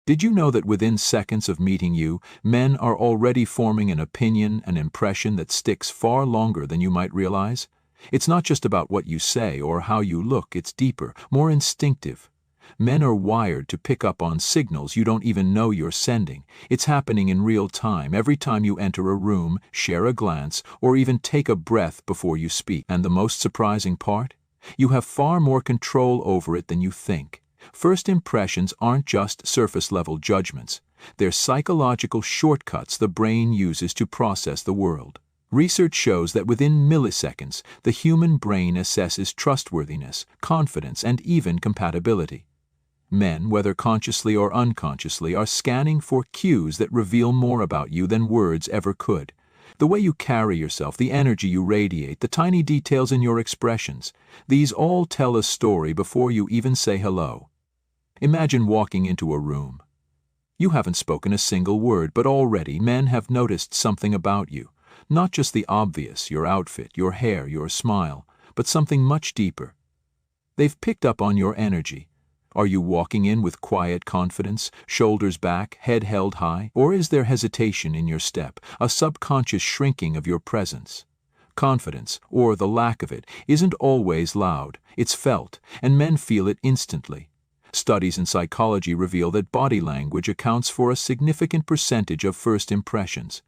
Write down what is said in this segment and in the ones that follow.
Did you know that within seconds of meeting you, men are already forming an opinion, an impression that sticks far longer than you might realize? It's not just about what you say or how you look, it's deeper, more instinctive. Men are wired to pick up on signals you don't even know you're sending. It's happening in real time every time you enter a room, share a glance, or even take a breath before you speak. And the most surprising part? You have far more control over it than you think. First impressions aren't just surface-level judgments. They're psychological shortcuts the brain uses to process the world. Research shows that within milliseconds, the human brain assesses trustworthiness, confidence, and even compatibility. Men, whether consciously or unconsciously, are scanning for cues that reveal more about you than words ever could. The way you carry yourself, the energy you radiate, the tiny details in your expressions, these all tell a story before you even say hello. Imagine walking into a room. You haven't spoken a single word, but already men have noticed something about you. Not just the obvious, your outfit, your hair, your smile, but something much deeper. They've picked up on your energy. Are you walking in with quiet confidence, shoulders back, head held high? Or is there hesitation in your step, a subconscious shrinking of your presence? Confidence, or the lack of it, isn't always loud. It's felt, and men feel it instantly. Studies in psychology reveal that body language accounts for a significant percentage of first impressions.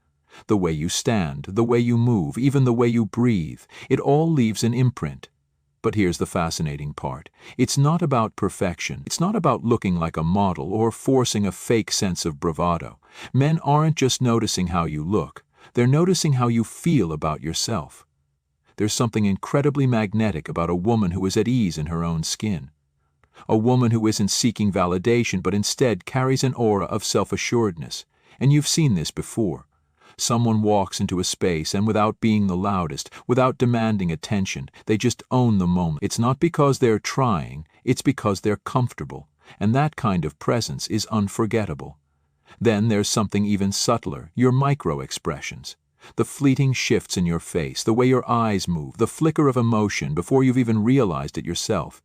The way you stand, the way you move, even the way you breathe, it all leaves an imprint. But here's the fascinating part. It's not about perfection. It's not about looking like a model or forcing a fake sense of bravado. Men aren't just noticing how you look. They're noticing how you feel about yourself. There's something incredibly magnetic about a woman who is at ease in her own skin. A woman who isn't seeking validation but instead carries an aura of self-assuredness. And you've seen this before. Someone walks into a space and without being the loudest, without demanding attention, they just own the moment. It's not because they're trying, it's because they're comfortable. And that kind of presence is unforgettable. Then there's something even subtler, your micro-expressions. The fleeting shifts in your face, the way your eyes move, the flicker of emotion before you've even realized it yourself.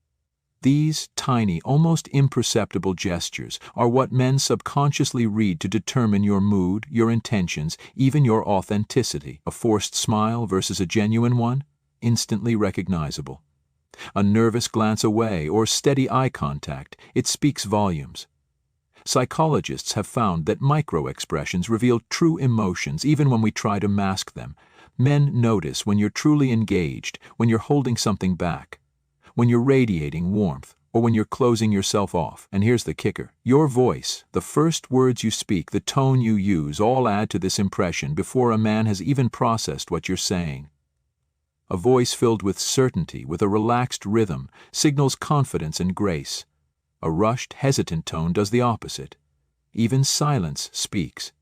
These tiny, almost imperceptible gestures are what men subconsciously read to determine your mood, your intentions, even your authenticity. A forced smile versus a genuine one? Instantly recognizable. A nervous glance away or steady eye contact, it speaks volumes. Psychologists have found that micro-expressions reveal true emotions even when we try to mask them. Men notice when you're truly engaged, when you're holding something back, when you're radiating warmth, or when you're closing yourself off. And here's the kicker. Your voice, the first words you speak, the tone you use, all add to this impression before a man has even processed what you're saying. A voice filled with certainty, with a relaxed rhythm, signals confidence and grace. A rushed, hesitant tone does the opposite. Even silence speaks.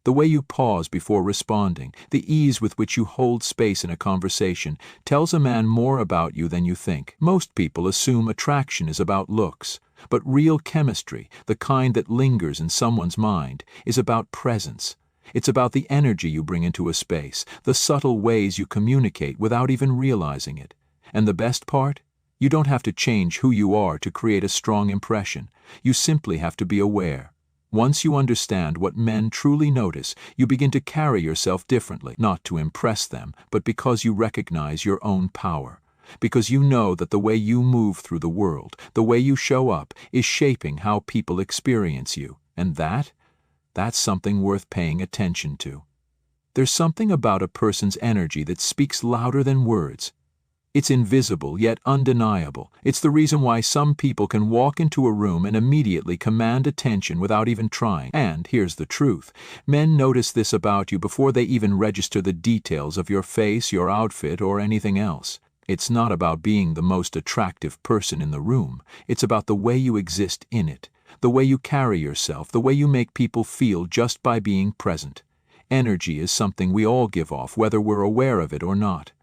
The way you pause before responding, the ease with which you hold space in a conversation, tells a man more about you than you think. Most people assume attraction is about looks, but real chemistry, the kind that lingers in someone's mind, is about presence. It's about the energy you bring into a space, the subtle ways you communicate without even realizing it. And the best part? You don't have to change who you are to create a strong impression. You simply have to be aware. Once you understand what men truly notice, you begin to carry yourself differently, not to impress them, but because you recognize your own power. Because you know that the way you move through the world, the way you show up, is shaping how people experience you. And that's something worth paying attention to. There's something about a person's energy that speaks louder than words. It's invisible, yet undeniable. It's the reason why some people can walk into a room and immediately command attention without even trying. And here's the truth. Men notice this about you before they even register the details of your face, your outfit, or anything else. It's not about being the most attractive person in the room. It's about the way you exist in it, the way you carry yourself, the way you make people feel just by being present. Energy is something we all give off, whether we're aware of it or not.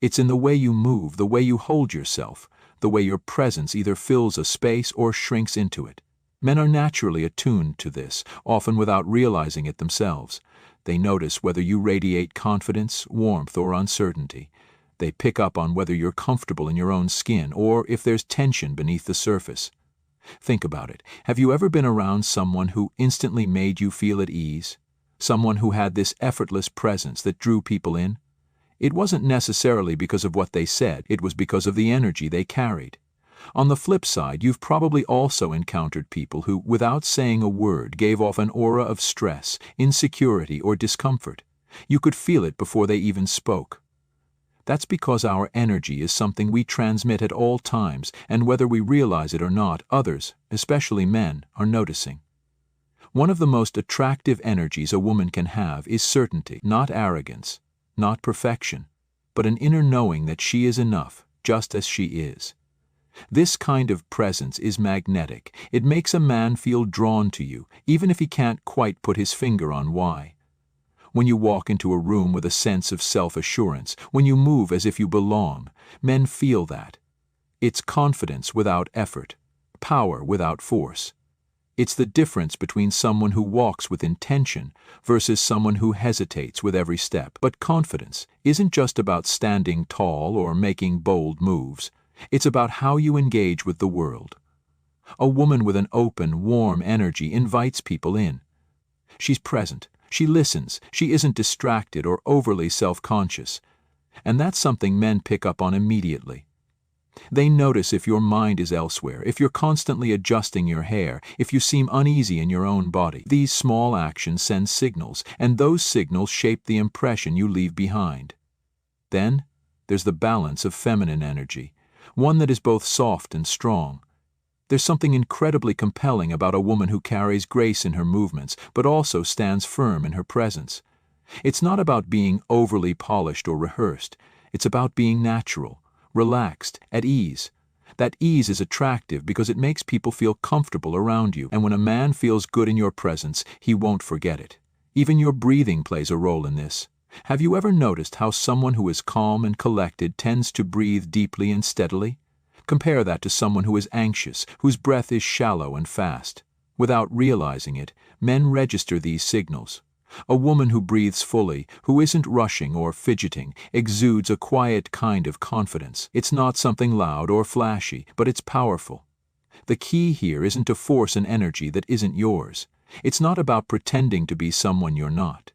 It's in the way you move, the way you hold yourself, the way your presence either fills a space or shrinks into it. Men are naturally attuned to this, often without realizing it themselves. They notice whether you radiate confidence, warmth, or uncertainty. They pick up on whether you're comfortable in your own skin or if there's tension beneath the surface. Think about it. Have you ever been around someone who instantly made you feel at ease? Someone who had this effortless presence that drew people in? It wasn't necessarily because of what they said, it was because of the energy they carried. On the flip side, you've probably also encountered people who, without saying a word, gave off an aura of stress, insecurity, or discomfort. You could feel it before they even spoke. That's because our energy is something we transmit at all times, and whether we realize it or not, others, especially men, are noticing. One of the most attractive energies a woman can have is certainty, not arrogance, not perfection, but an inner knowing that she is enough, just as she is. This kind of presence is magnetic. It makes a man feel drawn to you, even if he can't quite put his finger on why. When you walk into a room with a sense of self-assurance, when you move as if you belong, men feel that. It's confidence without effort, power without force. It's the difference between someone who walks with intention versus someone who hesitates with every step. But confidence isn't just about standing tall or making bold moves. It's about how you engage with the world. A woman with an open, warm energy invites people in. She's present. She listens. She isn't distracted or overly self-conscious. And that's something men pick up on immediately. They notice if your mind is elsewhere, if you're constantly adjusting your hair, if you seem uneasy in your own body. These small actions send signals, and those signals shape the impression you leave behind. Then, there's the balance of feminine energy, one that is both soft and strong. There's something incredibly compelling about a woman who carries grace in her movements, but also stands firm in her presence. It's not about being overly polished or rehearsed. It's about being natural, relaxed, at ease. That ease is attractive because it makes people feel comfortable around you, and when a man feels good in your presence, he won't forget it. Even your breathing plays a role in this. Have you ever noticed how someone who is calm and collected tends to breathe deeply and steadily? Compare that to someone who is anxious, whose breath is shallow and fast. Without realizing it, men register these signals. A woman who breathes fully, who isn't rushing or fidgeting, exudes a quiet kind of confidence. It's not something loud or flashy, but it's powerful. The key here isn't to force an energy that isn't yours. It's not about pretending to be someone you're not.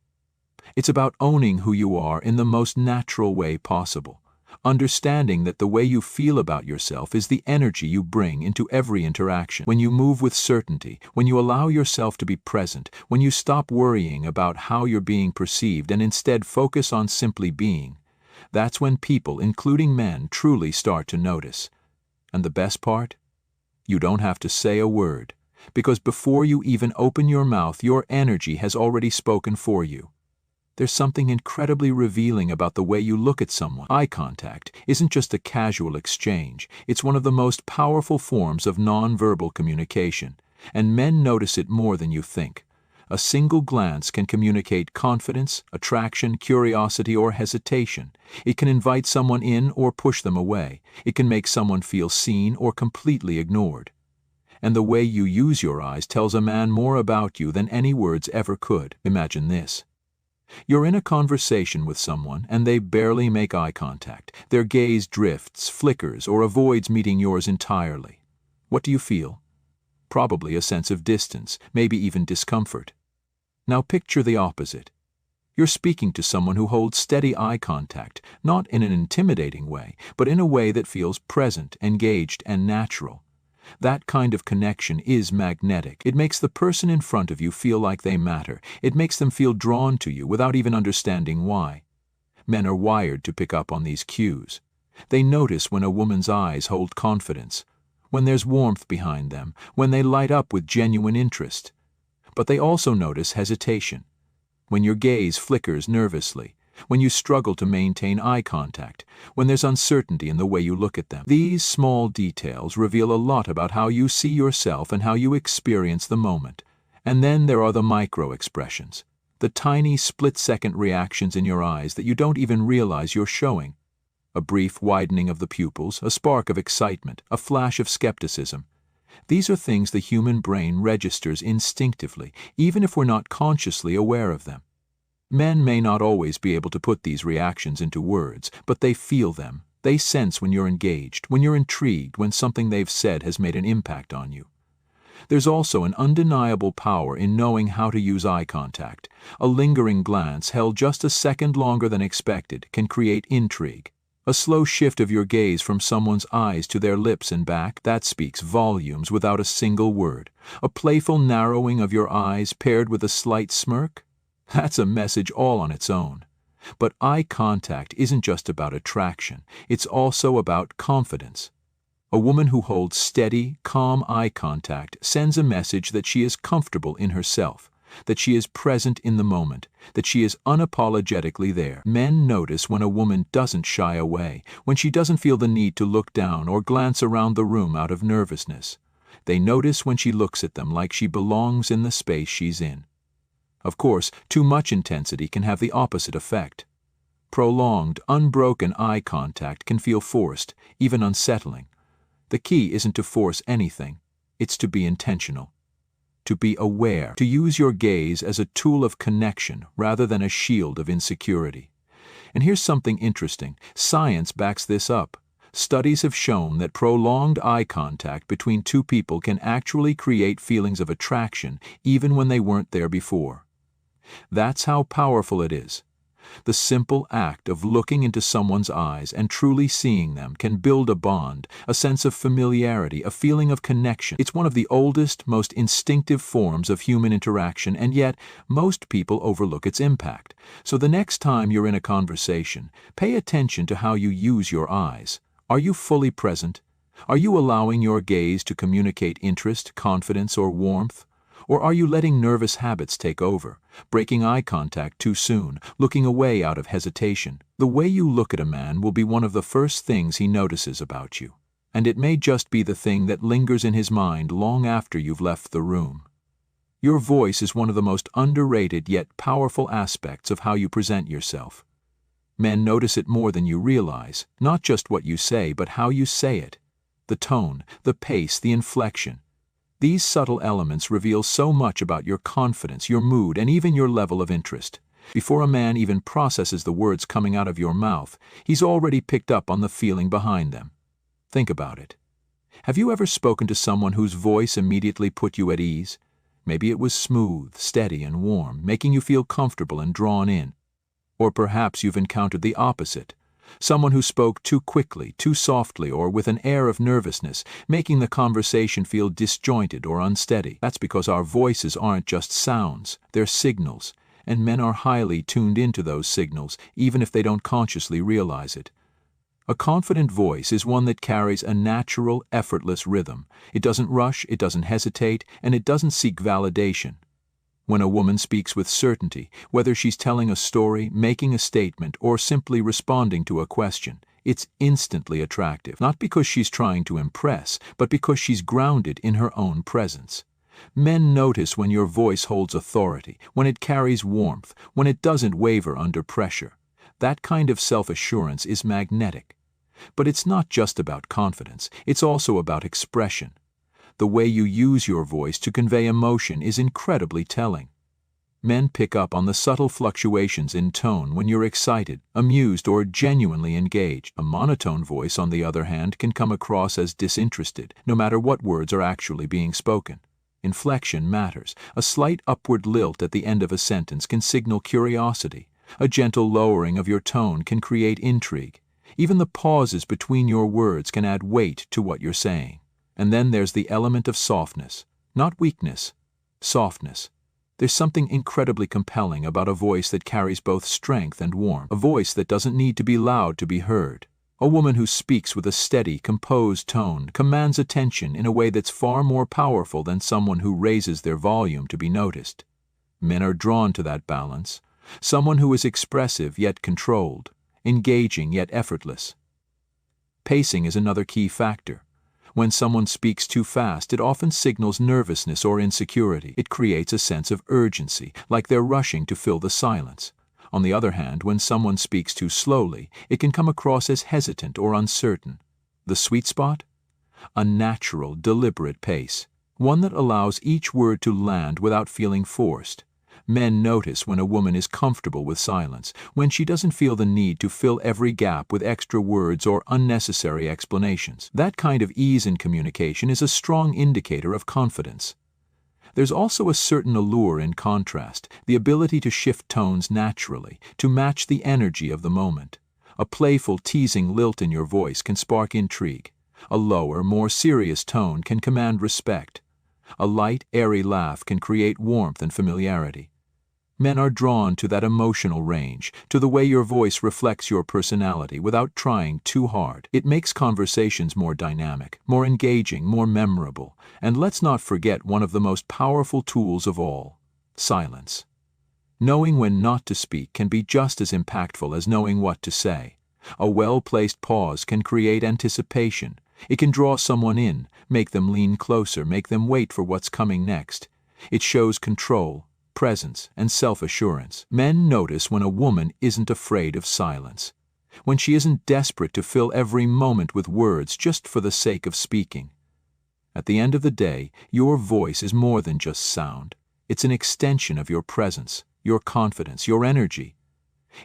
It's about owning who you are in the most natural way possible. Understanding that the way you feel about yourself is the energy you bring into every interaction. When you move with certainty, when you allow yourself to be present, when you stop worrying about how you're being perceived and instead focus on simply being, that's when people, including men, truly start to notice. And the best part? You don't have to say a word, because before you even open your mouth, your energy has already spoken for you. There's something incredibly revealing about the way you look at someone. Eye contact isn't just a casual exchange. It's one of the most powerful forms of nonverbal communication, and men notice it more than you think. A single glance can communicate confidence, attraction, curiosity, or hesitation. It can invite someone in or push them away. It can make someone feel seen or completely ignored. And the way you use your eyes tells a man more about you than any words ever could. Imagine this. You're in a conversation with someone and they barely make eye contact. Their gaze drifts, flickers, or avoids meeting yours entirely. What do you feel? Probably a sense of distance, maybe even discomfort. Now picture the opposite. You're speaking to someone who holds steady eye contact, not in an intimidating way, but in a way that feels present, engaged, and natural. That kind of connection is magnetic. It makes the person in front of you feel like they matter. It makes them feel drawn to you without even understanding why. Men are wired to pick up on these cues. They notice when a woman's eyes hold confidence, when there's warmth behind them, when they light up with genuine interest. But they also notice hesitation, when your gaze flickers nervously, when you struggle to maintain eye contact, when there's uncertainty in the way you look at them. These small details reveal a lot about how you see yourself and how you experience the moment. And then there are the micro-expressions, the tiny split-second reactions in your eyes that you don't even realize you're showing. A brief widening of the pupils, a spark of excitement, a flash of skepticism. These are things the human brain registers instinctively, even if we're not consciously aware of them. Men may not always be able to put these reactions into words, but they feel them. They sense when you're engaged, when you're intrigued, when something they've said has made an impact on you. There's also an undeniable power in knowing how to use eye contact. A lingering glance held just a second longer than expected can create intrigue. A slow shift of your gaze from someone's eyes to their lips and back, that speaks volumes without a single word. A playful narrowing of your eyes paired with a slight smirk? That's a message all on its own. But eye contact isn't just about attraction, it's also about confidence. A woman who holds steady, calm eye contact sends a message that she is comfortable in herself, that she is present in the moment, that she is unapologetically there. Men notice when a woman doesn't shy away, when she doesn't feel the need to look down or glance around the room out of nervousness. They notice when she looks at them like she belongs in the space she's in. Of course, too much intensity can have the opposite effect. Prolonged, unbroken eye contact can feel forced, even unsettling. The key isn't to force anything, it's to be intentional. To be aware, to use your gaze as a tool of connection rather than a shield of insecurity. And here's something interesting. Science backs this up. Studies have shown that prolonged eye contact between two people can actually create feelings of attraction even when they weren't there before. That's how powerful it is. The simple act of looking into someone's eyes and truly seeing them can build a bond, a sense of familiarity, a feeling of connection. It's one of the oldest, most instinctive forms of human interaction, and yet most people overlook its impact. So the next time you're in a conversation, pay attention to how you use your eyes. Are you fully present? Are you allowing your gaze to communicate interest, confidence, or warmth? Or are you letting nervous habits take over, breaking eye contact too soon, looking away out of hesitation? The way you look at a man will be one of the first things he notices about you, and it may just be the thing that lingers in his mind long after you've left the room. Your voice is one of the most underrated yet powerful aspects of how you present yourself. Men notice it more than you realize, not just what you say, but how you say it. The tone, the pace, the inflection. These subtle elements reveal so much about your confidence, your mood, and even your level of interest. Before a man even processes the words coming out of your mouth, he's already picked up on the feeling behind them. Think about it. Have you ever spoken to someone whose voice immediately put you at ease? Maybe it was smooth, steady, and warm, making you feel comfortable and drawn in. Or perhaps you've encountered the opposite. Someone who spoke too quickly, too softly, or with an air of nervousness, making the conversation feel disjointed or unsteady. That's because our voices aren't just sounds, they're signals, and men are highly tuned into those signals, even if they don't consciously realize it. A confident voice is one that carries a natural, effortless rhythm. It doesn't rush, it doesn't hesitate, and it doesn't seek validation. When a woman speaks with certainty, whether she's telling a story, making a statement, or simply responding to a question, it's instantly attractive, not because she's trying to impress, but because she's grounded in her own presence. Men notice when your voice holds authority, when it carries warmth, when it doesn't waver under pressure. That kind of self-assurance is magnetic. But it's not just about confidence, it's also about expression. The way you use your voice to convey emotion is incredibly telling. Men pick up on the subtle fluctuations in tone when you're excited, amused, or genuinely engaged. A monotone voice, on the other hand, can come across as disinterested, no matter what words are actually being spoken. Inflection matters. A slight upward lilt at the end of a sentence can signal curiosity. A gentle lowering of your tone can create intrigue. Even the pauses between your words can add weight to what you're saying. And then there's the element of softness. Not weakness, softness. There's something incredibly compelling about a voice that carries both strength and warmth. A voice that doesn't need to be loud to be heard. A woman who speaks with a steady, composed tone commands attention in a way that's far more powerful than someone who raises their volume to be noticed. Men are drawn to that balance. Someone who is expressive yet controlled, engaging yet effortless. Pacing is another key factor. When someone speaks too fast, it often signals nervousness or insecurity. It creates a sense of urgency, like they're rushing to fill the silence. On the other hand, when someone speaks too slowly, it can come across as hesitant or uncertain. The sweet spot? A natural, deliberate pace, one that allows each word to land without feeling forced. Men notice when a woman is comfortable with silence, when she doesn't feel the need to fill every gap with extra words or unnecessary explanations. That kind of ease in communication is a strong indicator of confidence. There's also a certain allure in contrast, the ability to shift tones naturally, to match the energy of the moment. A playful, teasing lilt in your voice can spark intrigue. A lower, more serious tone can command respect. A light, airy laugh can create warmth and familiarity. Men are drawn to that emotional range, to the way your voice reflects your personality without trying too hard. It makes conversations more dynamic, more engaging, more memorable. And let's not forget one of the most powerful tools of all: silence. Knowing when not to speak can be just as impactful as knowing what to say. A well-placed pause can create anticipation. It can draw someone in, make them lean closer, make them wait for what's coming next. It shows control, presence, and self-assurance. Men notice when a woman isn't afraid of silence, when she isn't desperate to fill every moment with words just for the sake of speaking. At the end of the day, your voice is more than just sound. It's an extension of your presence, your confidence, your energy.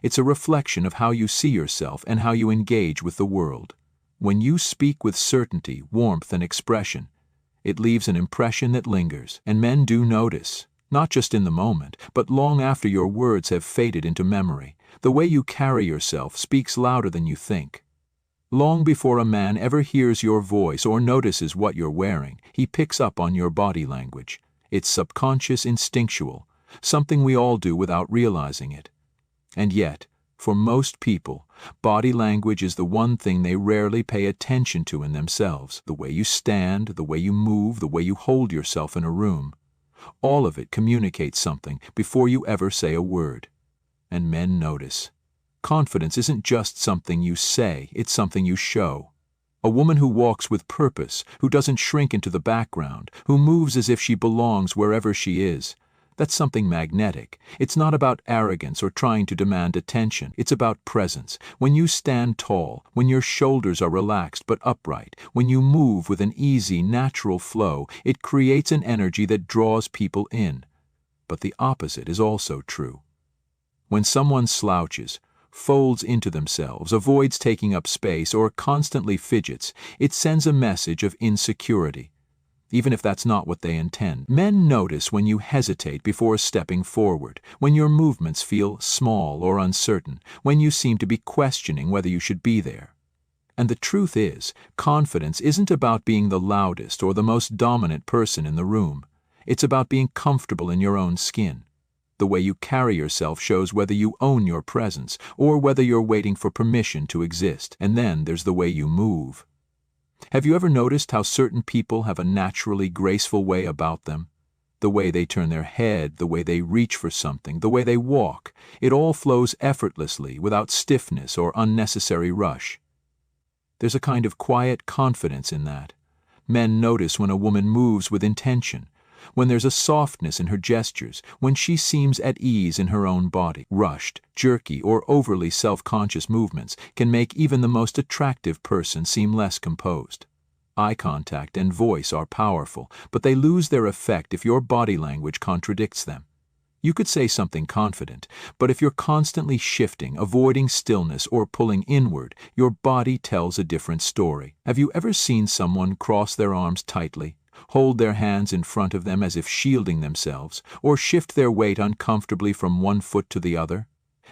It's a reflection of how you see yourself and how you engage with the world. When you speak with certainty, warmth, and expression, it leaves an impression that lingers, and men do notice. Not just in the moment, but long after your words have faded into memory. The way you carry yourself speaks louder than you think. Long before a man ever hears your voice or notices what you're wearing, he picks up on your body language. It's subconscious, instinctual, something we all do without realizing it. And yet, for most people, body language is the one thing they rarely pay attention to in themselves. The way you stand, the way you move, the way you hold yourself in a room. All of it communicates something before you ever say a word. And men notice. Confidence isn't just something you say, it's something you show. A woman who walks with purpose, who doesn't shrink into the background, who moves as if she belongs wherever she is. That's something magnetic. It's not about arrogance or trying to demand attention. It's about presence. When you stand tall, when your shoulders are relaxed but upright, when you move with an easy, natural flow, it creates an energy that draws people in. But the opposite is also true. When someone slouches, folds into themselves, avoids taking up space, or constantly fidgets, it sends a message of insecurity. Even if that's not what they intend. Men notice when you hesitate before stepping forward, when your movements feel small or uncertain, when you seem to be questioning whether you should be there. And the truth is, confidence isn't about being the loudest or the most dominant person in the room. It's about being comfortable in your own skin. The way you carry yourself shows whether you own your presence or whether you're waiting for permission to exist. And then there's the way you move. Have you ever noticed how certain people have a naturally graceful way about them? The way they turn their head, the way they reach for something, the way they walk, it all flows effortlessly without stiffness or unnecessary rush. There's a kind of quiet confidence in that. Men notice when a woman moves with intention, when there's a softness in her gestures, when she seems at ease in her own body. Rushed, jerky, or overly self-conscious movements can make even the most attractive person seem less composed. Eye contact and voice are powerful, but they lose their effect if your body language contradicts them. You could say something confident, but if you're constantly shifting, avoiding stillness, or pulling inward, your body tells a different story. Have you ever seen someone cross their arms tightly, hold their hands in front of them as if shielding themselves, or shift their weight uncomfortably from one foot to the other?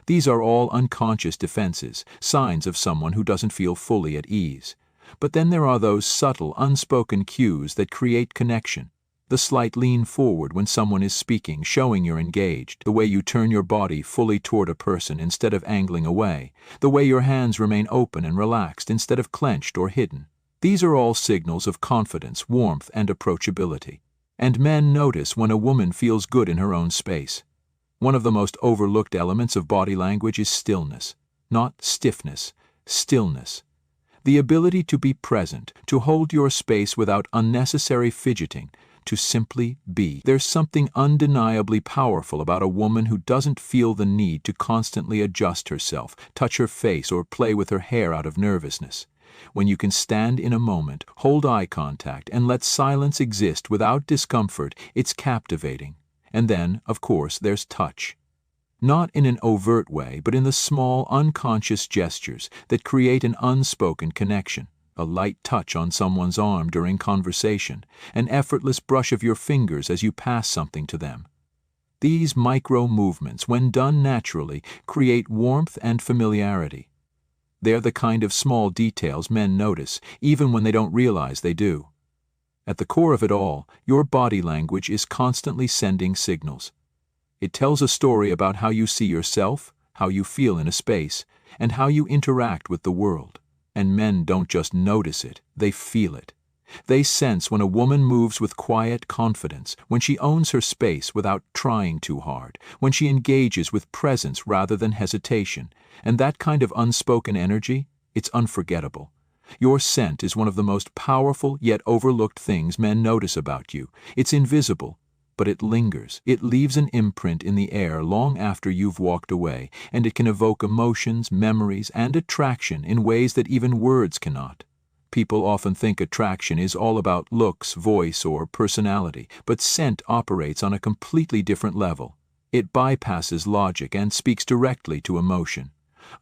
These are all unconscious defenses, signs of someone who doesn't feel fully at ease. But then there are those subtle, unspoken cues that create connection. The slight lean forward when someone is speaking, showing you're engaged. The way you turn your body fully toward a person instead of angling away. The way your hands remain open and relaxed instead of clenched or hidden. These are all signals of confidence, warmth, and approachability. And men notice when a woman feels good in her own space. One of the most overlooked elements of body language is stillness. Not stiffness, stillness. The ability to be present, to hold your space without unnecessary fidgeting, to simply be. There's something undeniably powerful about a woman who doesn't feel the need to constantly adjust herself, touch her face, or play with her hair out of nervousness. When you can stand in a moment, hold eye contact, and let silence exist without discomfort, it's captivating. And then, of course, there's touch. Not in an overt way, but in the small, unconscious gestures that create an unspoken connection. A light touch on someone's arm during conversation, an effortless brush of your fingers as you pass something to them. These micro movements, when done naturally, create warmth and familiarity. They're the kind of small details men notice, even when they don't realize they do. At the core of it all, your body language is constantly sending signals. It tells a story about how you see yourself, how you feel in a space, and how you interact with the world. And men don't just notice it, they feel it. They sense when a woman moves with quiet confidence, when she owns her space without trying too hard, when she engages with presence rather than hesitation. And that kind of unspoken energy, it's unforgettable. Your scent is one of the most powerful yet overlooked things men notice about you. It's invisible, but it lingers. It leaves an imprint in the air long after you've walked away, and it can evoke emotions, memories, and attraction in ways that even words cannot. People often think attraction is all about looks, voice, or personality, but scent operates on a completely different level. It bypasses logic and speaks directly to emotion.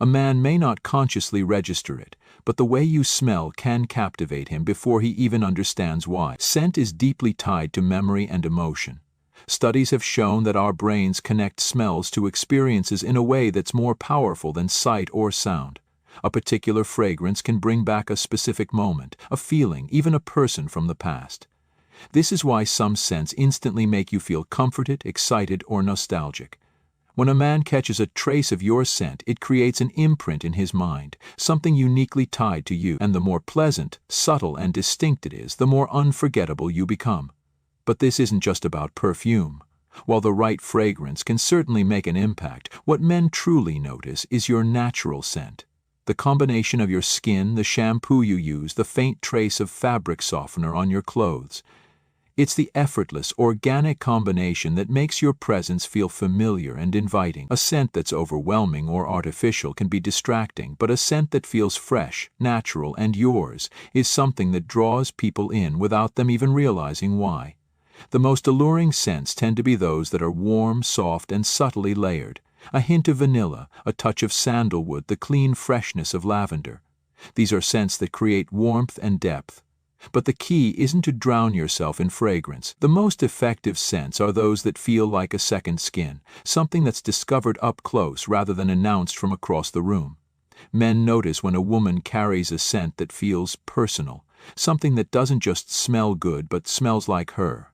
A man may not consciously register it, but the way you smell can captivate him before he even understands why. Scent is deeply tied to memory and emotion. Studies have shown that our brains connect smells to experiences in a way that's more powerful than sight or sound. A particular fragrance can bring back a specific moment, a feeling, even a person from the past. This is why some scents instantly make you feel comforted, excited, or nostalgic. When a man catches a trace of your scent, it creates an imprint in his mind, something uniquely tied to you, and the more pleasant, subtle, and distinct it is, the more unforgettable you become. But this isn't just about perfume. While the right fragrance can certainly make an impact, what men truly notice is your natural scent. The combination of your skin, the shampoo you use, the faint trace of fabric softener on your clothes. It's the effortless, organic combination that makes your presence feel familiar and inviting. A scent that's overwhelming or artificial can be distracting, but a scent that feels fresh, natural, and yours is something that draws people in without them even realizing why. The most alluring scents tend to be those that are warm, soft, and subtly layered. A hint of vanilla, a touch of sandalwood, the clean freshness of lavender. These are scents that create warmth and depth. But the key isn't to drown yourself in fragrance. The most effective scents are those that feel like a second skin, something that's discovered up close rather than announced from across the room. Men notice when a woman carries a scent that feels personal, something that doesn't just smell good but smells like her.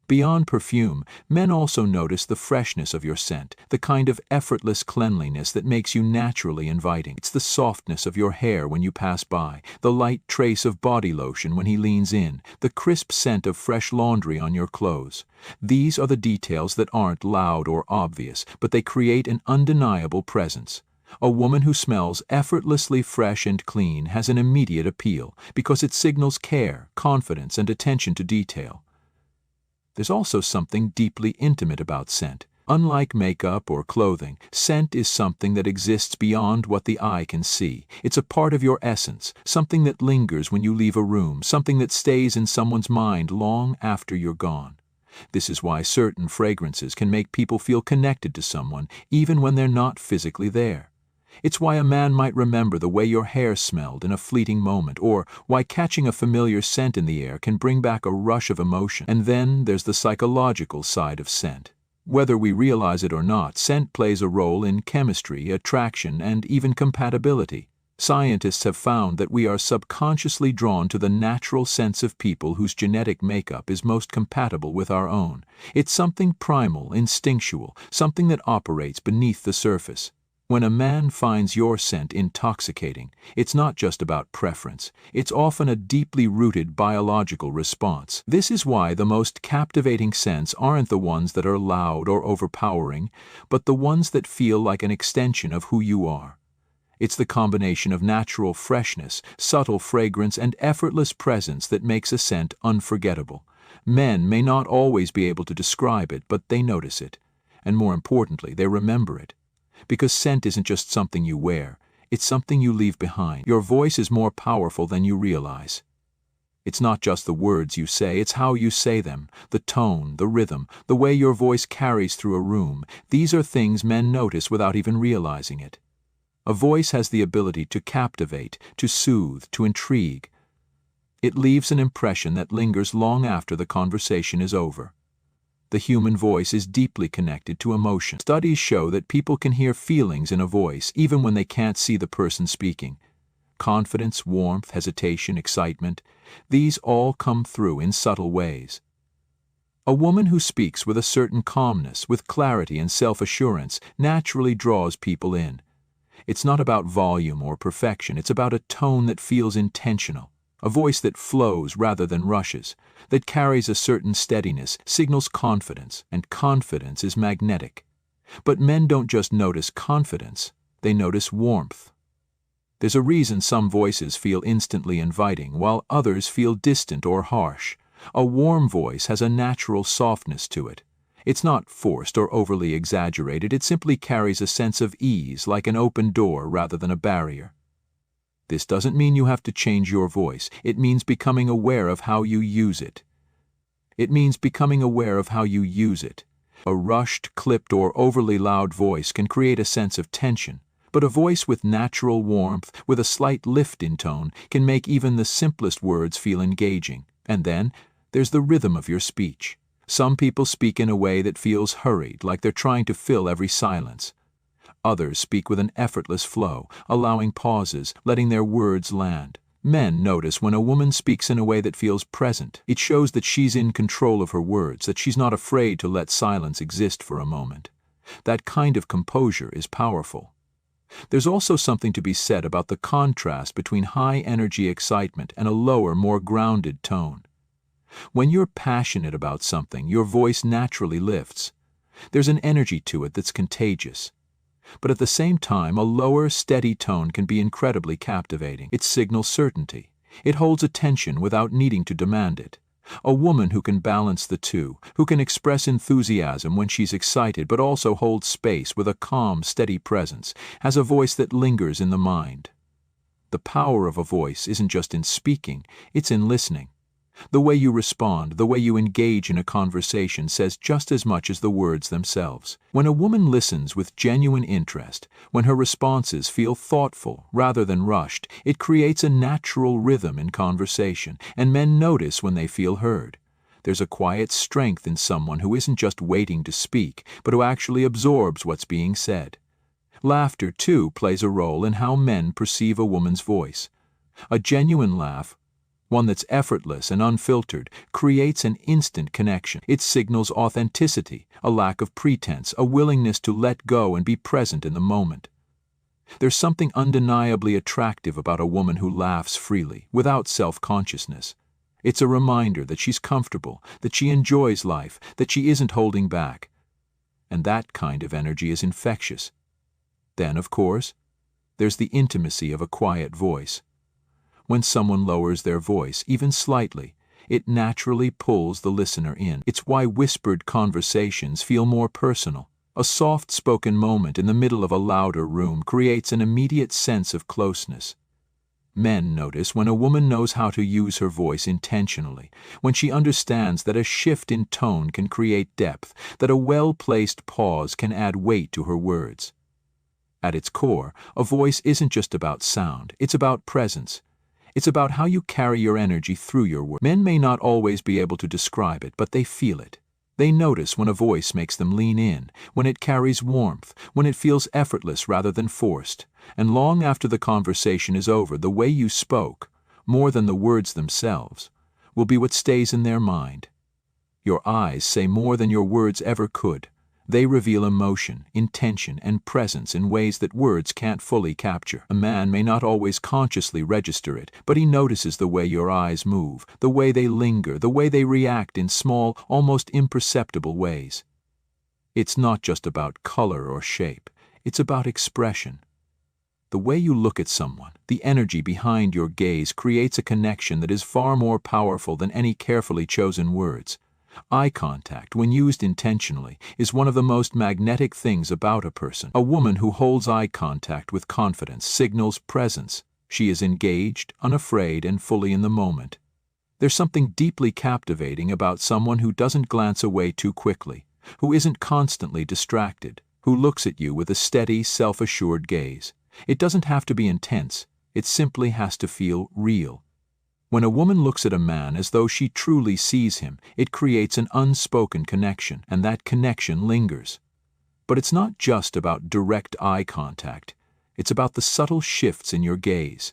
Beyond perfume, men also notice the freshness of your scent, the kind of effortless cleanliness that makes you naturally inviting. It's the softness of your hair when you pass by, the light trace of body lotion when he leans in, the crisp scent of fresh laundry on your clothes. These are the details that aren't loud or obvious, but they create an undeniable presence. A woman who smells effortlessly fresh and clean has an immediate appeal because it signals care, confidence, and attention to detail. There's also something deeply intimate about scent. Unlike makeup or clothing, scent is something that exists beyond what the eye can see. It's a part of your essence, something that lingers when you leave a room, something that stays in someone's mind long after you're gone. This is why certain fragrances can make people feel connected to someone, even when they're not physically there. It's why a man might remember the way your hair smelled in a fleeting moment, or why catching a familiar scent in the air can bring back a rush of emotion. And then there's the psychological side of scent. Whether we realize it or not, scent plays a role in chemistry, attraction, and even compatibility. Scientists have found that we are subconsciously drawn to the natural scents of people whose genetic makeup is most compatible with our own. It's something primal, instinctual, something that operates beneath the surface. When a man finds your scent intoxicating, it's not just about preference. It's often a deeply rooted biological response. This is why the most captivating scents aren't the ones that are loud or overpowering, but the ones that feel like an extension of who you are. It's the combination of natural freshness, subtle fragrance, and effortless presence that makes a scent unforgettable. Men may not always be able to describe it, but they notice it. And more importantly, they remember it. Because scent isn't just something you wear, it's something you leave behind. Your voice is more powerful than you realize. It's not just the words you say, it's how you say them, the tone, the rhythm, the way your voice carries through a room. These are things men notice without even realizing it. A voice has the ability to captivate, to soothe, to intrigue. It leaves an impression that lingers long after the conversation is over. The human voice is deeply connected to emotion. Studies show that people can hear feelings in a voice even when they can't see the person speaking. Confidence, warmth, hesitation, excitement, these all come through in subtle ways. A woman who speaks with a certain calmness, with clarity and self-assurance, naturally draws people in. It's not about volume or perfection, it's about a tone that feels intentional. A voice that flows rather than rushes, that carries a certain steadiness, signals confidence, and confidence is magnetic. But men don't just notice confidence, they notice warmth. There's a reason some voices feel instantly inviting, while others feel distant or harsh. A warm voice has a natural softness to it. It's not forced or overly exaggerated, it simply carries a sense of ease, like an open door rather than a barrier. This doesn't mean you have to change your voice. It means becoming aware of how you use it. A rushed, clipped, or overly loud voice can create a sense of tension, but a voice with natural warmth, with a slight lift in tone, can make even the simplest words feel engaging. And then, there's the rhythm of your speech. Some people speak in a way that feels hurried, like they're trying to fill every silence. Others speak with an effortless flow, allowing pauses, letting their words land. Men notice when a woman speaks in a way that feels present. It shows that she's in control of her words, that she's not afraid to let silence exist for a moment. That kind of composure is powerful. There's also something to be said about the contrast between high-energy excitement and a lower, more grounded tone. When you're passionate about something, your voice naturally lifts. There's an energy to it that's contagious. But at the same time, a lower, steady tone can be incredibly captivating. It signals certainty. It holds attention without needing to demand it. A woman who can balance the two, who can express enthusiasm when she's excited but also hold space with a calm, steady presence, has a voice that lingers in the mind. The power of a voice isn't just in speaking, it's in listening. The way you respond, the way you engage in a conversation says just as much as the words themselves. When a woman listens with genuine interest, when her responses feel thoughtful rather than rushed, it creates a natural rhythm in conversation, and men notice when they feel heard. There's a quiet strength in someone who isn't just waiting to speak, but who actually absorbs what's being said. Laughter, too, plays a role in how men perceive a woman's voice. A genuine laugh, one that's effortless and unfiltered, creates an instant connection. It signals authenticity, a lack of pretense, a willingness to let go and be present in the moment. There's something undeniably attractive about a woman who laughs freely, without self-consciousness. It's a reminder that she's comfortable, that she enjoys life, that she isn't holding back. And that kind of energy is infectious. Then, of course, there's the intimacy of a quiet voice. When someone lowers their voice, even slightly, it naturally pulls the listener in. It's why whispered conversations feel more personal. A soft-spoken moment in the middle of a louder room creates an immediate sense of closeness. Men notice when a woman knows how to use her voice intentionally, when she understands that a shift in tone can create depth, that a well-placed pause can add weight to her words. At its core, a voice isn't just about sound, it's about presence. It's about how you carry your energy through your words. Men may not always be able to describe it, but they feel it. They notice when a voice makes them lean in, when it carries warmth, when it feels effortless rather than forced. And long after the conversation is over, the way you spoke, more than the words themselves, will be what stays in their mind. Your eyes say more than your words ever could. They reveal emotion, intention, and presence in ways that words can't fully capture. A man may not always consciously register it, but he notices the way your eyes move, the way they linger, the way they react in small, almost imperceptible ways. It's not just about color or shape, it's about expression. The way you look at someone, the energy behind your gaze creates a connection that is far more powerful than any carefully chosen words. Eye contact, when used intentionally, is one of the most magnetic things about a person. A woman who holds eye contact with confidence signals presence. She is engaged, unafraid, and fully in the moment. There's something deeply captivating about someone who doesn't glance away too quickly, who isn't constantly distracted, who looks at you with a steady, self-assured gaze. It doesn't have to be intense, it simply has to feel real. When a woman looks at a man as though she truly sees him, it creates an unspoken connection, and that connection lingers. But it's not just about direct eye contact. It's about the subtle shifts in your gaze.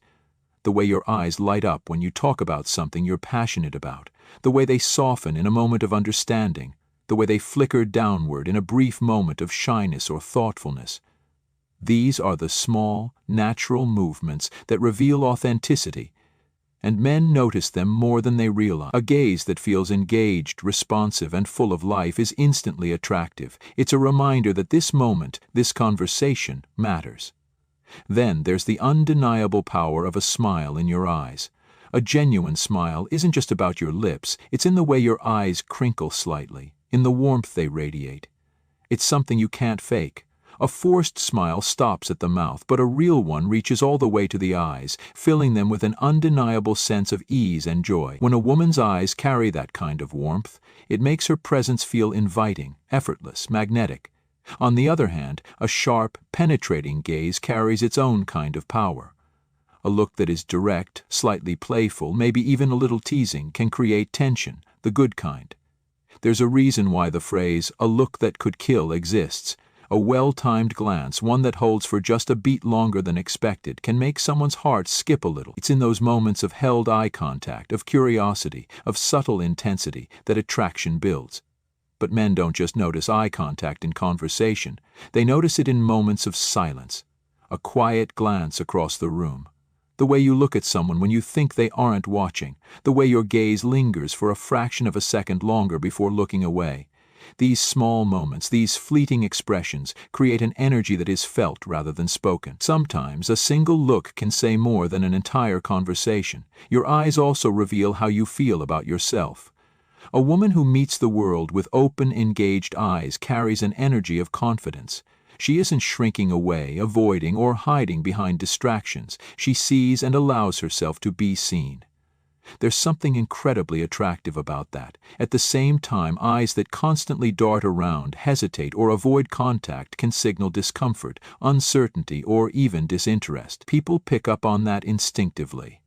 The way your eyes light up when you talk about something you're passionate about, the way they soften in a moment of understanding, the way they flicker downward in a brief moment of shyness or thoughtfulness. These are the small, natural movements that reveal authenticity, and men notice them more than they realize. A gaze that feels engaged, responsive, and full of life is instantly attractive. It's a reminder that this moment, this conversation, matters. Then there's the undeniable power of a smile in your eyes. A genuine smile isn't just about your lips, it's in the way your eyes crinkle slightly, in the warmth they radiate. It's something you can't fake. A forced smile stops at the mouth, but a real one reaches all the way to the eyes, filling them with an undeniable sense of ease and joy. When a woman's eyes carry that kind of warmth, it makes her presence feel inviting, effortless, magnetic. On the other hand, a sharp, penetrating gaze carries its own kind of power. A look that is direct, slightly playful, maybe even a little teasing, can create tension, the good kind. There's a reason why the phrase, "a look that could kill," exists. A well-timed glance, one that holds for just a beat longer than expected, can make someone's heart skip a little. It's in those moments of held eye contact, of curiosity, of subtle intensity, that attraction builds. But men don't just notice eye contact in conversation. They notice it in moments of silence. A quiet glance across the room. The way you look at someone when you think they aren't watching. The way your gaze lingers for a fraction of a second longer before looking away. These small moments, these fleeting expressions, create an energy that is felt rather than spoken. Sometimes a single look can say more than an entire conversation. Your eyes also reveal how you feel about yourself. A woman who meets the world with open, engaged eyes carries an energy of confidence. She isn't shrinking away, avoiding, or hiding behind distractions. She sees and allows herself to be seen. There's something incredibly attractive about that. At the same time, eyes that constantly dart around, hesitate, or avoid contact can signal discomfort, uncertainty, or even disinterest. People pick up on that instinctively.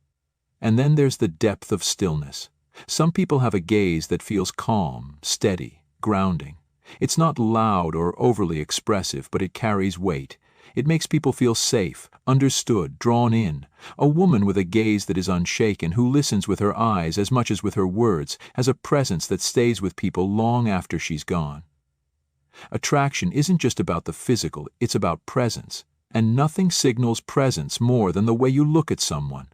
And then there's the depth of stillness. Some people have a gaze that feels calm, steady, grounding. It's not loud or overly expressive, but it carries weight. It makes people feel safe, understood, drawn in. A woman with a gaze that is unshaken, who listens with her eyes as much as with her words, has a presence that stays with people long after she's gone. Attraction isn't just about the physical, it's about presence. And nothing signals presence more than the way you look at someone.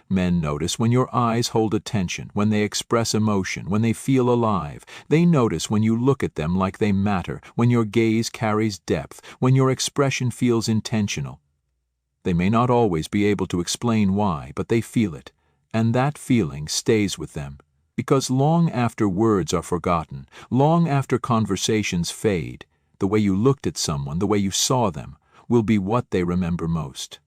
Men notice when your eyes hold attention, when they express emotion, when they feel alive. They notice when you look at them like they matter, when your gaze carries depth, when your expression feels intentional. They may not always be able to explain why, but they feel it, and that feeling stays with them. Because long after words are forgotten, long after conversations fade, the way you looked at someone, the way you saw them, will be what they remember most.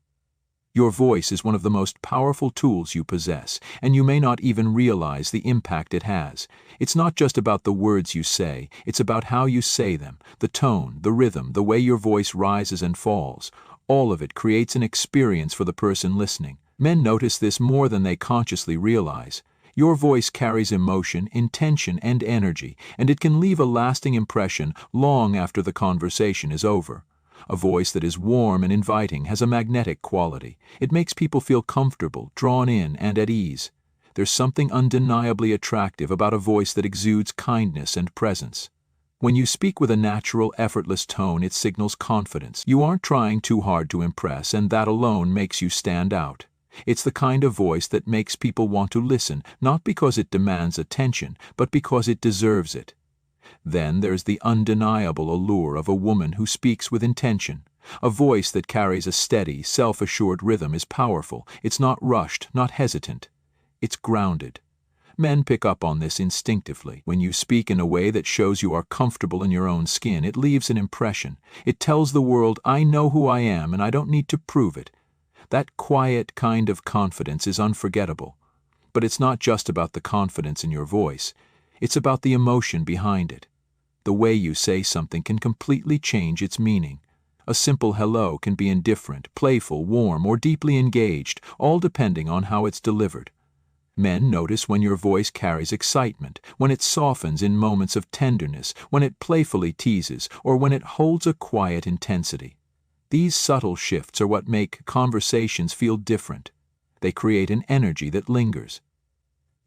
Your voice is one of the most powerful tools you possess, and you may not even realize the impact it has. It's not just about the words you say, it's about how you say them, the tone, the rhythm, the way your voice rises and falls. All of it creates an experience for the person listening. Men notice this more than they consciously realize. Your voice carries emotion, intention, and energy, and it can leave a lasting impression long after the conversation is over. A voice that is warm and inviting has a magnetic quality. It makes people feel comfortable, drawn in, and at ease. There's something undeniably attractive about a voice that exudes kindness and presence. When you speak with a natural, effortless tone, it signals confidence. You aren't trying too hard to impress, and that alone makes you stand out. It's the kind of voice that makes people want to listen, not because it demands attention, but because it deserves it. Then there's the undeniable allure of a woman who speaks with intention. A voice that carries a steady, self-assured rhythm is powerful. It's not rushed, not hesitant. It's grounded. Men pick up on this instinctively. When you speak in a way that shows you are comfortable in your own skin, it leaves an impression. It tells the world, I know who I am and I don't need to prove it. That quiet kind of confidence is unforgettable. But it's not just about the confidence in your voice. It's about the emotion behind it. The way you say something can completely change its meaning. A simple hello can be indifferent, playful, warm, or deeply engaged, all depending on how it's delivered. Men notice when your voice carries excitement, when it softens in moments of tenderness, when it playfully teases, or when it holds a quiet intensity. These subtle shifts are what make conversations feel different. They create an energy that lingers.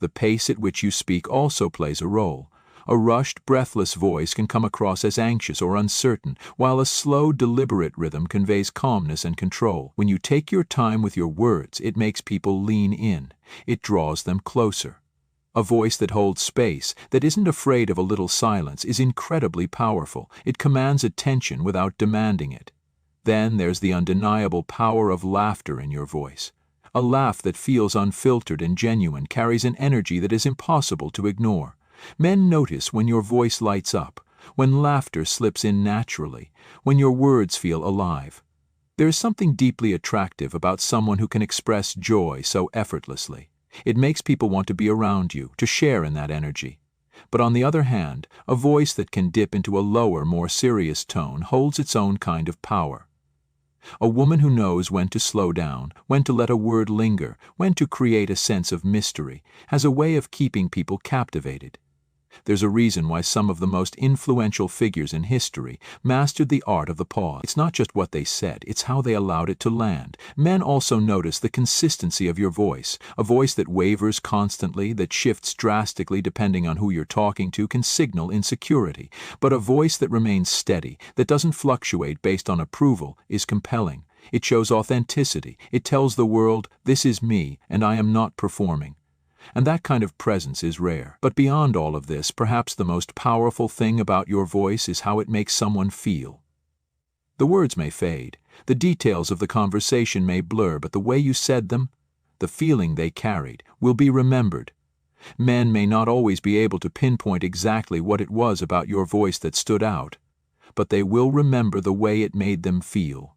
The pace at which you speak also plays a role. A rushed, breathless voice can come across as anxious or uncertain, while a slow, deliberate rhythm conveys calmness and control. When you take your time with your words, it makes people lean in. It draws them closer. A voice that holds space, that isn't afraid of a little silence, is incredibly powerful. It commands attention without demanding it. Then there's the undeniable power of laughter in your voice. A laugh that feels unfiltered and genuine carries an energy that is impossible to ignore. Men notice when your voice lights up, when laughter slips in naturally, when your words feel alive. There is something deeply attractive about someone who can express joy so effortlessly. It makes people want to be around you, to share in that energy. But on the other hand, a voice that can dip into a lower, more serious tone holds its own kind of power. A woman who knows when to slow down, when to let a word linger, when to create a sense of mystery, has a way of keeping people captivated. There's a reason why some of the most influential figures in history mastered the art of the pause. It's not just what they said, it's how they allowed it to land. Men also notice the consistency of your voice. A voice that wavers constantly, that shifts drastically depending on who you're talking to, can signal insecurity. But a voice that remains steady, that doesn't fluctuate based on approval, is compelling. It shows authenticity. It tells the world, this is me, and I am not performing. And that kind of presence is rare. But beyond all of this, perhaps the most powerful thing about your voice is how it makes someone feel. The words may fade, the details of the conversation may blur, but the way you said them, the feeling they carried, will be remembered. Men may not always be able to pinpoint exactly what it was about your voice that stood out, but they will remember the way it made them feel.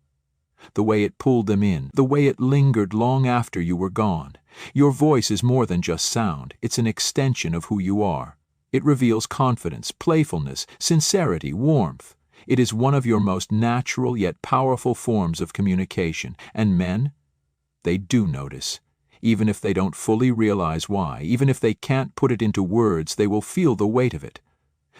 The way it pulled them in, the way it lingered long after you were gone. Your voice is more than just sound, it's an extension of who you are. It reveals confidence, playfulness, sincerity, warmth. It is one of your most natural yet powerful forms of communication, and men, they do notice. Even if they don't fully realize why, even if they can't put it into words, they will feel the weight of it.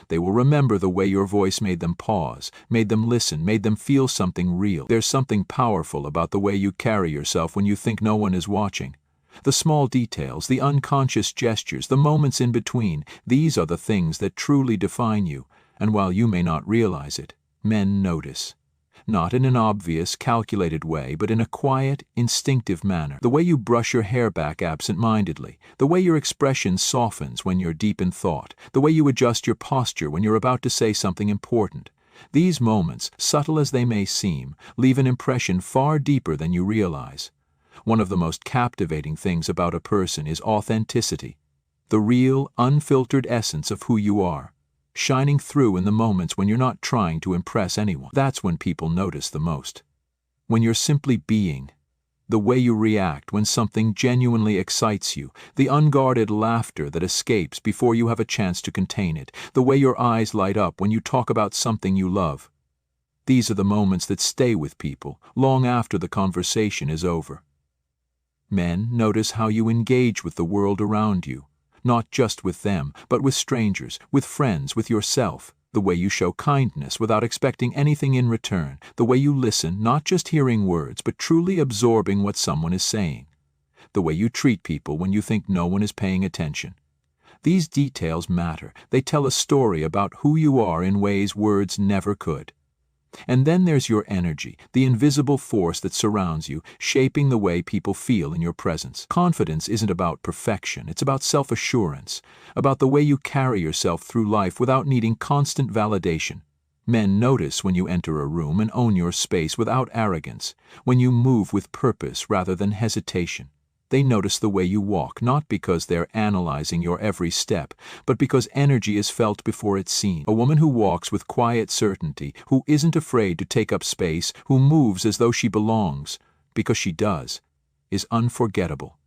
They will remember the way your voice made them pause, made them listen, made them feel something real. There's something powerful about the way you carry yourself when you think no one is watching. The small details, the unconscious gestures, the moments in between, these are the things that truly define you, and while you may not realize it, men notice. Not in an obvious, calculated way, but in a quiet, instinctive manner. The way you brush your hair back absent-mindedly, the way your expression softens when you're deep in thought, the way you adjust your posture when you're about to say something important. These moments, subtle as they may seem, leave an impression far deeper than you realize. One of the most captivating things about a person is authenticity, the real, unfiltered essence of who you are, shining through in the moments when you're not trying to impress anyone. That's when people notice the most. When you're simply being, the way you react when something genuinely excites you, the unguarded laughter that escapes before you have a chance to contain it, the way your eyes light up when you talk about something you love. These are the moments that stay with people long after the conversation is over. Men notice how you engage with the world around you, not just with them, but with strangers, with friends, with yourself. The way you show kindness without expecting anything in return, the way you listen, not just hearing words, but truly absorbing what someone is saying, the way you treat people when you think no one is paying attention. These details matter. They tell a story about who you are in ways words never could. And then there's your energy, the invisible force that surrounds you, shaping the way people feel in your presence. Confidence isn't about perfection, it's about self-assurance, about the way you carry yourself through life without needing constant validation. Men notice when you enter a room and own your space without arrogance, when you move with purpose rather than hesitation. They notice the way you walk, not because they're analyzing your every step, but because energy is felt before it's seen. A woman who walks with quiet certainty, who isn't afraid to take up space, who moves as though she belongs, because she does, is unforgettable.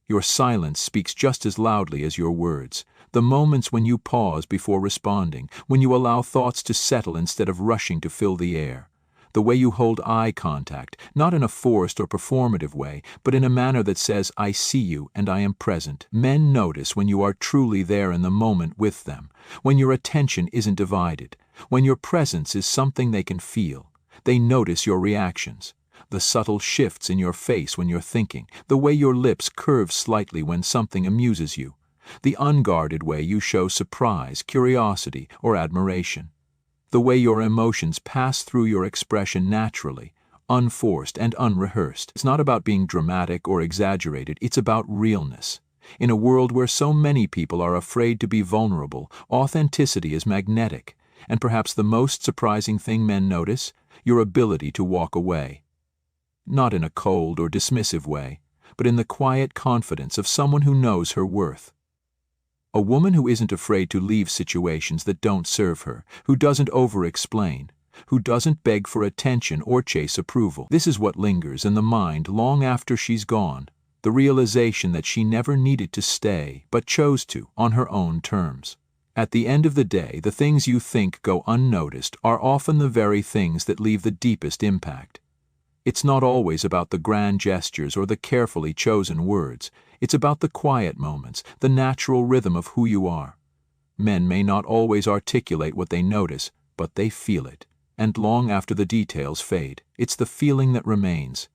Your silence speaks just as loudly as your words. The moments when you pause before responding, when you allow thoughts to settle instead of rushing to fill the air. The way you hold eye contact, not in a forced or performative way, but in a manner that says, I see you and I am present. Men notice when you are truly there in the moment with them, when your attention isn't divided, when your presence is something they can feel. They notice your reactions, the subtle shifts in your face when you're thinking, the way your lips curve slightly when something amuses you, the unguarded way you show surprise, curiosity, or admiration. The way your emotions pass through your expression naturally, unforced and unrehearsed. It's not about being dramatic or exaggerated, it's about realness. In a world where so many people are afraid to be vulnerable, authenticity is magnetic, and perhaps the most surprising thing men notice, your ability to walk away. Not in a cold or dismissive way, but in the quiet confidence of someone who knows her worth. A woman who isn't afraid to leave situations that don't serve her, who doesn't over-explain, who doesn't beg for attention or chase approval. This is what lingers in the mind long after she's gone, the realization that she never needed to stay, but chose to, on her own terms. At the end of the day, the things you think go unnoticed are often the very things that leave the deepest impact. It's not always about the grand gestures or the carefully chosen words. It's about the quiet moments, the natural rhythm of who you are. Men may not always articulate what they notice, but they feel it. And long after the details fade, it's the feeling that remains.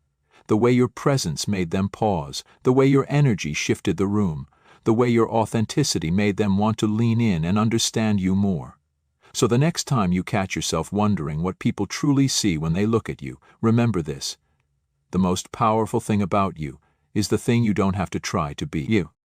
The way your presence made them pause, the way your energy shifted the room, the way your authenticity made them want to lean in and understand you more. So the next time you catch yourself wondering what people truly see when they look at you, remember this. The most powerful thing about you is the thing you don't have to try to be. You.